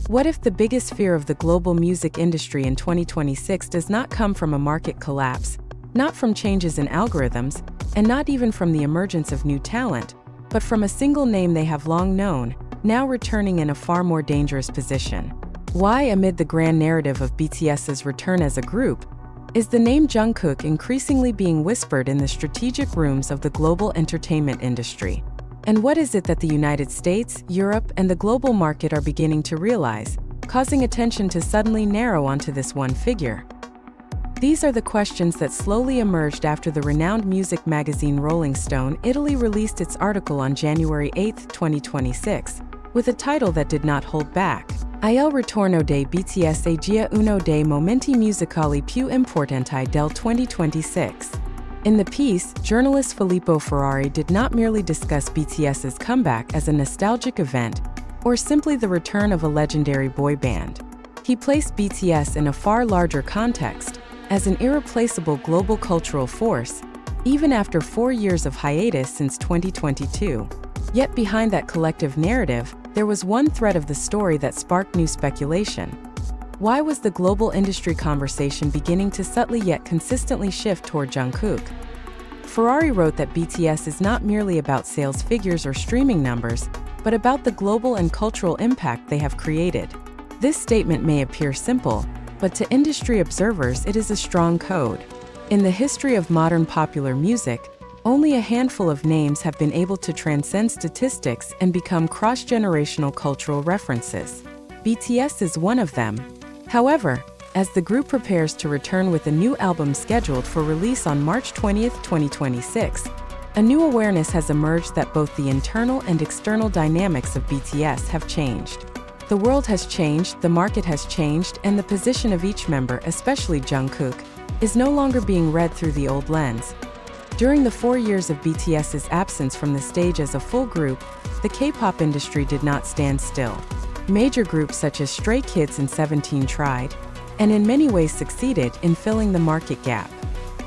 What if the biggest fear of the global music industry in 2026 does not come from a market collapse, not from changes in algorithms, and not even from the emergence of new talent, but from a single name they have long known, now returning in a far more dangerous position? Why, amid the grand narrative of BTS's return as a group, is the name Jungkook increasingly being whispered in the strategic rooms of the global entertainment industry? And what is it that the United States, Europe, and the global market are beginning to realize, causing attention to suddenly narrow onto this one figure? These are the questions that slowly emerged after the renowned music magazine Rolling Stone Italy released its article on January 8, 2026, with a title that did not hold back: Il ritorno dei BTS è uno dei momenti musicali più importanti del 2026. In the piece, journalist Filippo Ferrari did not merely discuss BTS's comeback as a nostalgic event or simply the return of a legendary boy band. He placed BTS in a far larger context, as an irreplaceable global cultural force, even after 4 years of hiatus since 2022. Yet behind that collective narrative, there was one thread of the story that sparked new speculation. Why was the global industry conversation beginning to subtly yet consistently shift toward Jungkook? Ferrari wrote that BTS is not merely about sales figures or streaming numbers, but about the global and cultural impact they have created. This statement may appear simple, but to industry observers it is a strong code. In the history of modern popular music, only a handful of names have been able to transcend statistics and become cross-generational cultural references. BTS is one of them. However, as the group prepares to return with a new album scheduled for release on March 20, 2026, a new awareness has emerged that both the internal and external dynamics of BTS have changed. The world has changed, the market has changed, and the position of each member, especially Jungkook, is no longer being read through the old lens. During the 4 years of BTS's absence from the stage as a full group, the K-pop industry did not stand still. Major groups such as Stray Kids and 17 tried, and in many ways succeeded, in filling the market gap.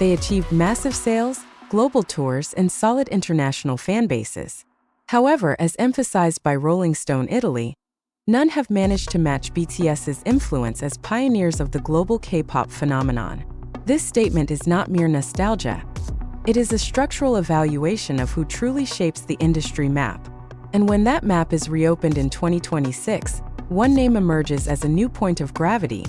They achieved massive sales, global tours, and solid international fan bases. However, as emphasized by Rolling Stone Italy, none have managed to match BTS's influence as pioneers of the global K-pop phenomenon. This statement is not mere nostalgia. It is a structural evaluation of who truly shapes the industry map. And when that map is reopened in 2026, one name emerges as a new point of gravity: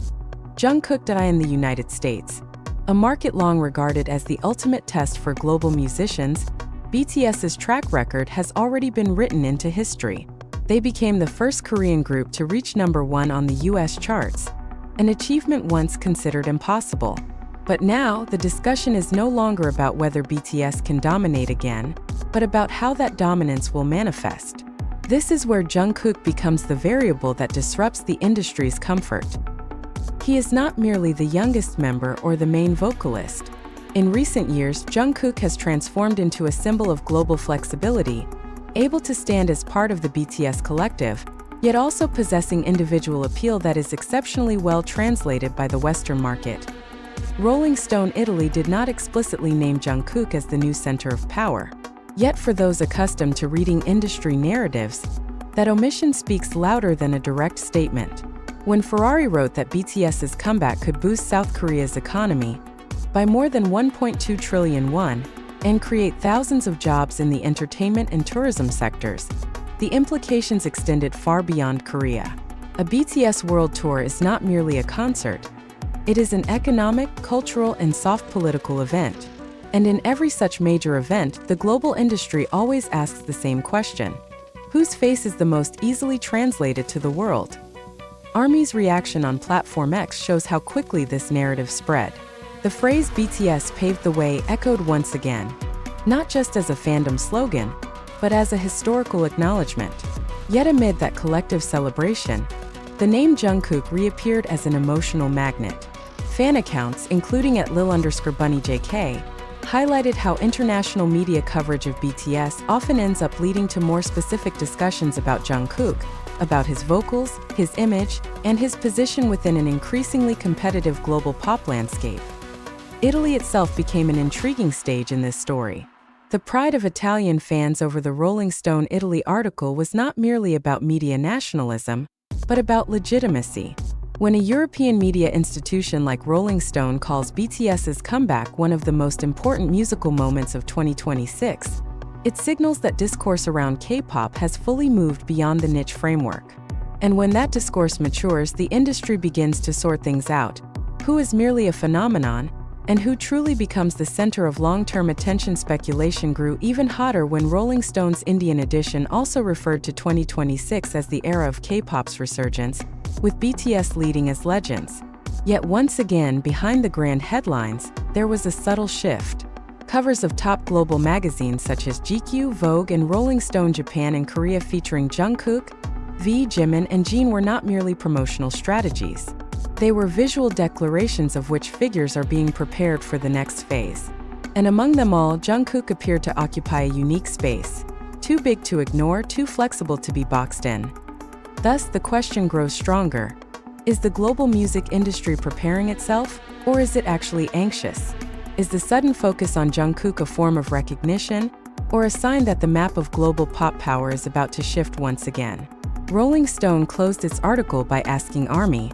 Jungkook in the United States. A market long regarded as the ultimate test for global musicians, BTS's track record has already been written into history. They became the first Korean group to reach #1 on the US charts, an achievement once considered impossible. But now, the discussion is no longer about whether BTS can dominate again, but about how that dominance will manifest. This is where Jungkook becomes the variable that disrupts the industry's comfort. He is not merely the youngest member or the main vocalist. In recent years, Jungkook has transformed into a symbol of global flexibility, able to stand as part of the BTS collective, yet also possessing individual appeal that is exceptionally well translated by the Western market. Rolling Stone Italy did not explicitly name Jungkook as the new center of power. Yet for those accustomed to reading industry narratives, that omission speaks louder than a direct statement. When Ferrari wrote that BTS's comeback could boost South Korea's economy by more than 1.2 trillion won and create thousands of jobs in the entertainment and tourism sectors, the implications extended far beyond Korea. A BTS world tour is not merely a concert. It is an economic, cultural, and soft political event. And in every such major event, the global industry always asks the same question: whose face is the most easily translated to the world? ARMY's reaction on Platform X shows how quickly this narrative spread. The phrase BTS paved the way echoed once again, not just as a fandom slogan, but as a historical acknowledgement. Yet amid that collective celebration, the name Jungkook reappeared as an emotional magnet. Fan accounts, including at Lil_BunnyJK, highlighted how international media coverage of BTS often ends up leading to more specific discussions about Jungkook, about his vocals, his image, and his position within an increasingly competitive global pop landscape. Italy itself became an intriguing stage in this story. The pride of Italian fans over the Rolling Stone Italy article was not merely about media nationalism, but about legitimacy. When a European media institution like Rolling Stone calls BTS's comeback one of the most important musical moments of 2026, it signals that discourse around K-pop has fully moved beyond the niche framework. And when that discourse matures, the industry begins to sort things out: who is merely a phenomenon, and who truly becomes the center of long-term attention. Speculation grew even hotter when Rolling Stone's Indian edition also referred to 2026 as the era of K-pop's resurgence, with BTS leading as legends. Yet once again, behind the grand headlines, there was a subtle shift. Covers of top global magazines such as GQ, Vogue, and Rolling Stone Japan and Korea featuring Jungkook, V, Jimin, and Jin were not merely promotional strategies. They were visual declarations of which figures are being prepared for the next phase. And among them all, Jungkook appeared to occupy a unique space. Too big to ignore, too flexible to be boxed in. Thus, the question grows stronger. Is the global music industry preparing itself, or is it actually anxious? Is the sudden focus on Jungkook a form of recognition, or a sign that the map of global pop power is about to shift once again? Rolling Stone closed its article by asking ARMY,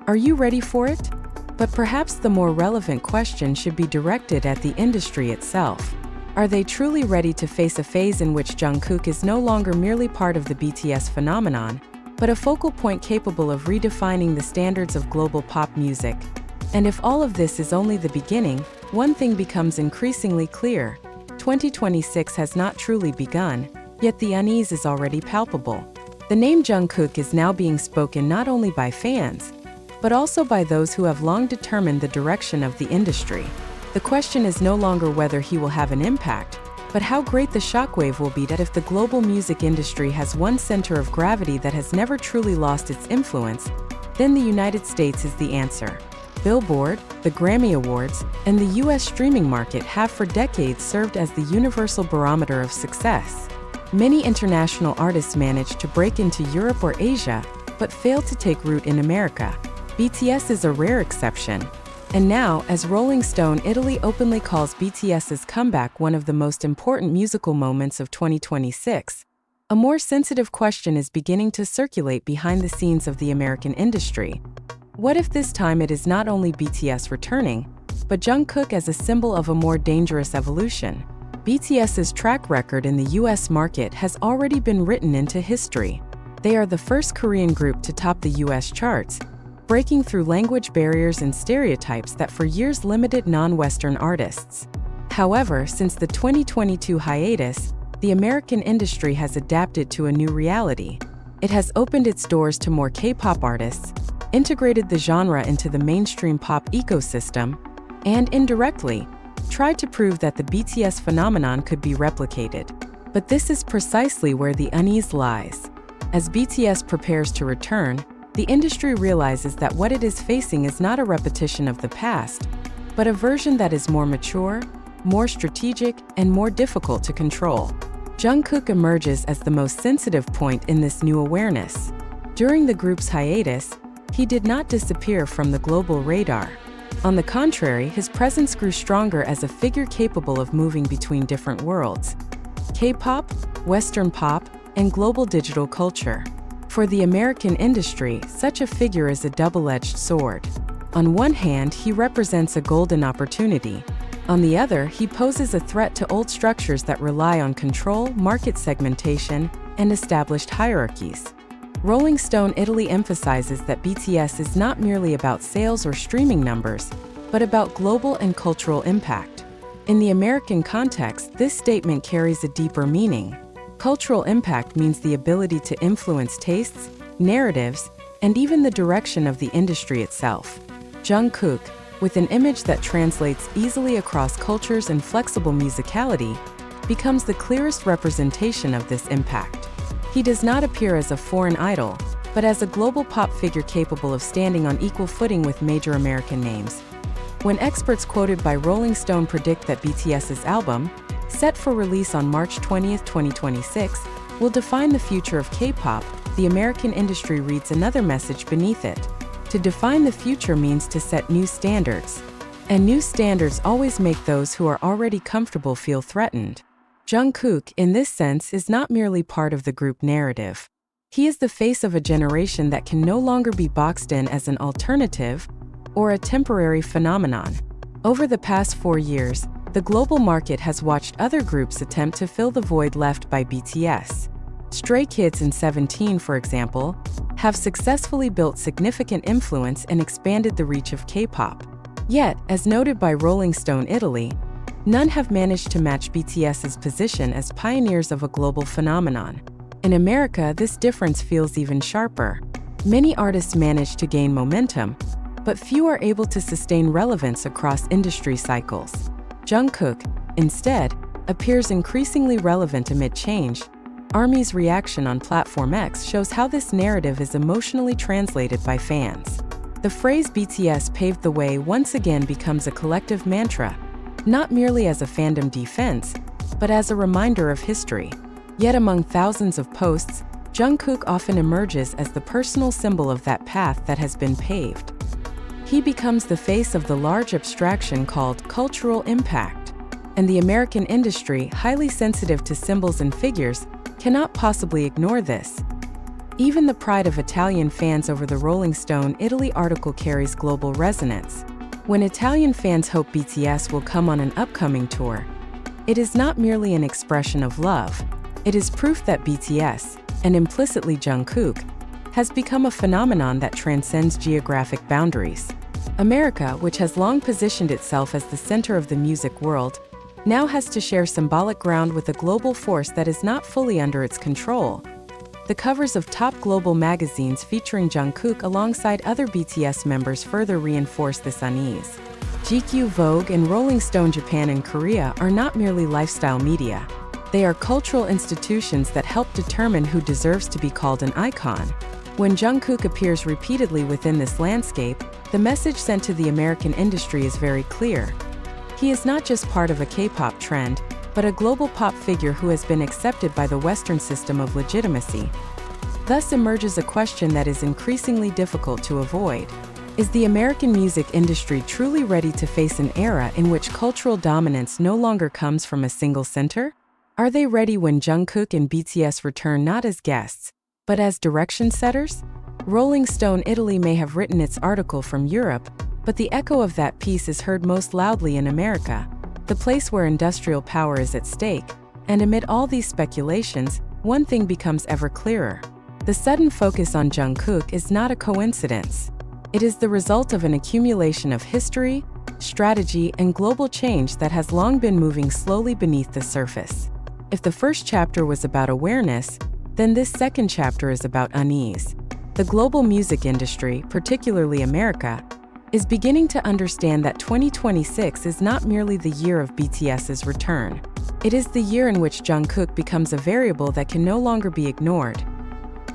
"Are you ready for it?" But perhaps the more relevant question should be directed at the industry itself. Are they truly ready to face a phase in which Jungkook is no longer merely part of the BTS phenomenon, but a focal point capable of redefining the standards of global pop music? And if all of this is only the beginning, one thing becomes increasingly clear: 2026 has not truly begun, yet the unease is already palpable. The name Jungkook is now being spoken not only by fans, but also by those who have long determined the direction of the industry. The question is no longer whether he will have an impact, but how great the shockwave will be. That if the global music industry has one center of gravity that has never truly lost its influence, then the United States is the answer. Billboard, the Grammy Awards, and the US streaming market have for decades served as the universal barometer of success. Many international artists managed to break into Europe or Asia, but failed to take root in America. BTS is a rare exception. And now, as Rolling Stone Italy openly calls BTS's comeback one of the most important musical moments of 2026, a more sensitive question is beginning to circulate behind the scenes of the American industry. What if this time it is not only BTS returning, but Jungkook as a symbol of a more dangerous evolution? BTS's track record in the US market has already been written into history. They are the first Korean group to top the US charts, breaking through language barriers and stereotypes that for years limited non-Western artists. However, since the 2022 hiatus, the American industry has adapted to a new reality. It has opened its doors to more K-pop artists, integrated the genre into the mainstream pop ecosystem, and indirectly, tried to prove that the BTS phenomenon could be replicated. But this is precisely where the unease lies. As BTS prepares to return, the industry realizes that what it is facing is not a repetition of the past, but a version that is more mature, more strategic, and more difficult to control. Jungkook emerges as the most sensitive point in this new awareness. During the group's hiatus, he did not disappear from the global radar. On the contrary, his presence grew stronger as a figure capable of moving between different worlds: K-pop, Western pop, and global digital culture. For the American industry, such a figure is a double-edged sword. On one hand, he represents a golden opportunity. On the other, he poses a threat to old structures that rely on control, market segmentation, and established hierarchies. Rolling Stone Italy emphasizes that BTS is not merely about sales or streaming numbers, but about global and cultural impact. In the American context, this statement carries a deeper meaning. Cultural impact means the ability to influence tastes, narratives, and even the direction of the industry itself. Jungkook, with an image that translates easily across cultures and flexible musicality, becomes the clearest representation of this impact. He does not appear as a foreign idol, but as a global pop figure capable of standing on equal footing with major American names. When experts quoted by Rolling Stone predict that BTS's album, set for release on March 20, 2026, will define the future of K-pop, the American industry reads another message beneath it. To define the future means to set new standards. And new standards always make those who are already comfortable feel threatened. Jungkook, in this sense, is not merely part of the group narrative. He is the face of a generation that can no longer be boxed in as an alternative or a temporary phenomenon. Over the past 4 years, the global market has watched other groups attempt to fill the void left by BTS. Stray Kids and 17, for example, have successfully built significant influence and expanded the reach of K-pop. Yet, as noted by Rolling Stone Italy, none have managed to match BTS's position as pioneers of a global phenomenon. In America, this difference feels even sharper. Many artists manage to gain momentum, but few are able to sustain relevance across industry cycles. Jungkook, instead, appears increasingly relevant amid change. ARMY's reaction on Platform X shows how this narrative is emotionally translated by fans. The phrase BTS paved the way once again becomes a collective mantra, not merely as a fandom defense, but as a reminder of history. Yet among thousands of posts, Jungkook often emerges as the personal symbol of that path that has been paved. He becomes the face of the large abstraction called cultural impact, and the American industry, highly sensitive to symbols and figures, cannot possibly ignore this. Even the pride of Italian fans over the Rolling Stone Italy article carries global resonance. When Italian fans hope BTS will come on an upcoming tour, it is not merely an expression of love, it is proof that BTS, and implicitly Jungkook, has become a phenomenon that transcends geographic boundaries. America, which has long positioned itself as the center of the music world, now has to share symbolic ground with a global force that is not fully under its control. The covers of top global magazines featuring Jungkook alongside other BTS members further reinforce this unease. GQ, Vogue, and Rolling Stone Japan and Korea are not merely lifestyle media. They are cultural institutions that help determine who deserves to be called an icon. When Jungkook appears repeatedly within this landscape, the message sent to the American industry is very clear. He is not just part of a K-pop trend, but a global pop figure who has been accepted by the Western system of legitimacy. Thus emerges a question that is increasingly difficult to avoid. Is the American music industry truly ready to face an era in which cultural dominance no longer comes from a single center? Are they ready when Jungkook and BTS return not as guests, but as direction setters? Rolling Stone Italy may have written its article from Europe, but the echo of that piece is heard most loudly in America, the place where industrial power is at stake. And amid all these speculations, one thing becomes ever clearer. The sudden focus on Jungkook is not a coincidence. It is the result of an accumulation of history, strategy, and global change that has long been moving slowly beneath the surface. If the first chapter was about awareness, then this second chapter is about unease. The global music industry, particularly America, is beginning to understand that 2026 is not merely the year of BTS's return. It is the year in which Jungkook becomes a variable that can no longer be ignored.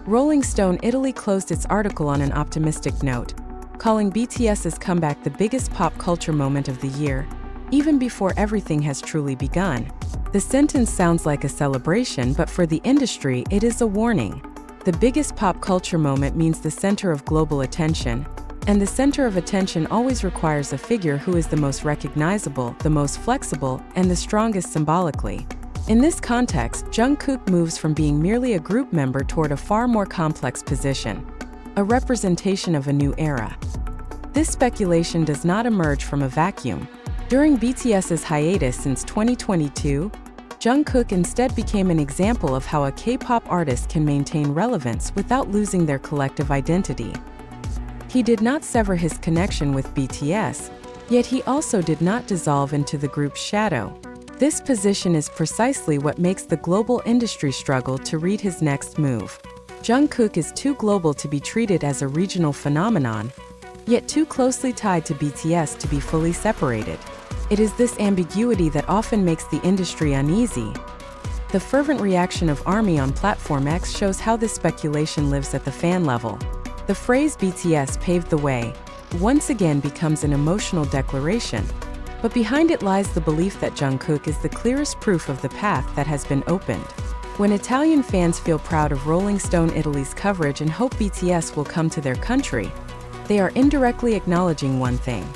Rolling Stone Italy closed its article on an optimistic note, calling BTS's comeback the biggest pop culture moment of the year, even before everything has truly begun. The sentence sounds like a celebration, but for the industry, it is a warning. The biggest pop culture moment means the center of global attention, and the center of attention always requires a figure who is the most recognizable, the most flexible, and the strongest symbolically. In this context, Jungkook moves from being merely a group member toward a far more complex position, a representation of a new era. This speculation does not emerge from a vacuum. During BTS's hiatus since 2022, Jungkook instead became an example of how a K-pop artist can maintain relevance without losing their collective identity. He did not sever his connection with BTS, yet he also did not dissolve into the group's shadow. This position is precisely what makes the global industry struggle to read his next move. Jungkook is too global to be treated as a regional phenomenon, yet too closely tied to BTS to be fully separated. It is this ambiguity that often makes the industry uneasy. The fervent reaction of ARMY on Platform X shows how this speculation lives at the fan level. The phrase BTS paved the way once again becomes an emotional declaration, but behind it lies the belief that Jungkook is the clearest proof of the path that has been opened. When Italian fans feel proud of Rolling Stone Italy's coverage and hope BTS will come to their country, they are indirectly acknowledging one thing.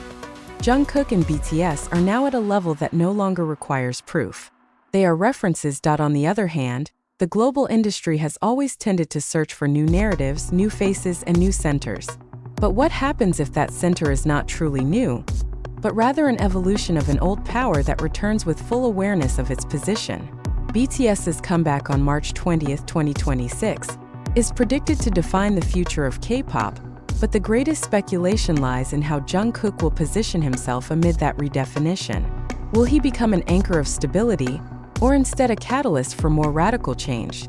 Jungkook and BTS are now at a level that no longer requires proof. They are references. On the other hand, the global industry has always tended to search for new narratives, new faces, and new centers. But what happens if that center is not truly new, but rather an evolution of an old power that returns with full awareness of its position? BTS's comeback on March 20, 2026, is predicted to define the future of K-pop, but the greatest speculation lies in how Jungkook will position himself amid that redefinition. Will he become an anchor of stability, or instead a catalyst for more radical change?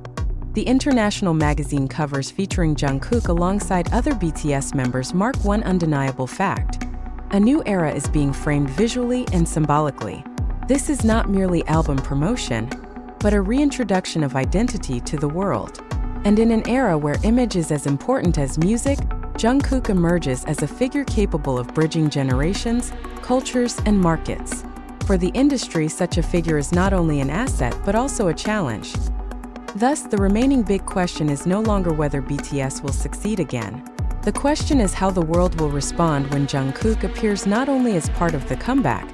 The international magazine covers featuring Jungkook alongside other BTS members mark one undeniable fact. A new era is being framed visually and symbolically. This is not merely album promotion, but a reintroduction of identity to the world. And in an era where image is as important as music, Jungkook emerges as a figure capable of bridging generations, cultures, and markets. For the industry, such a figure is not only an asset but also a challenge. Thus, the remaining big question is no longer whether BTS will succeed again. The question is how the world will respond when Jungkook appears not only as part of the comeback,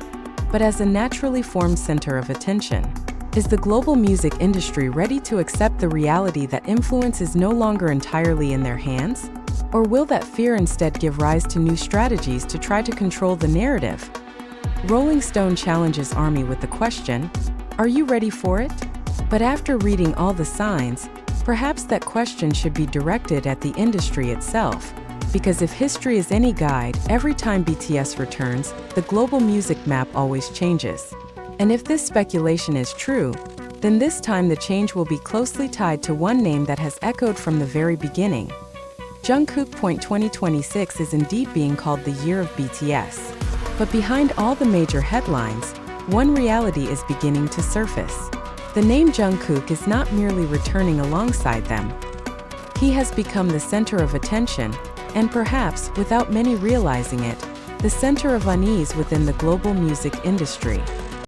but as a naturally formed center of attention. Is the global music industry ready to accept the reality that influence is no longer entirely in their hands? Or will that fear instead give rise to new strategies to try to control the narrative? Rolling Stone challenges ARMY with the question, "Are you ready for it?" But after reading all the signs, perhaps that question should be directed at the industry itself. Because if history is any guide, every time BTS returns, the global music map always changes. And if this speculation is true, then this time the change will be closely tied to one name that has echoed from the very beginning. Jungkook. 2026 is indeed being called the year of BTS. But behind all the major headlines, one reality is beginning to surface. The name Jungkook is not merely returning alongside them. He has become the center of attention, and perhaps, without many realizing it, the center of unease within the global music industry.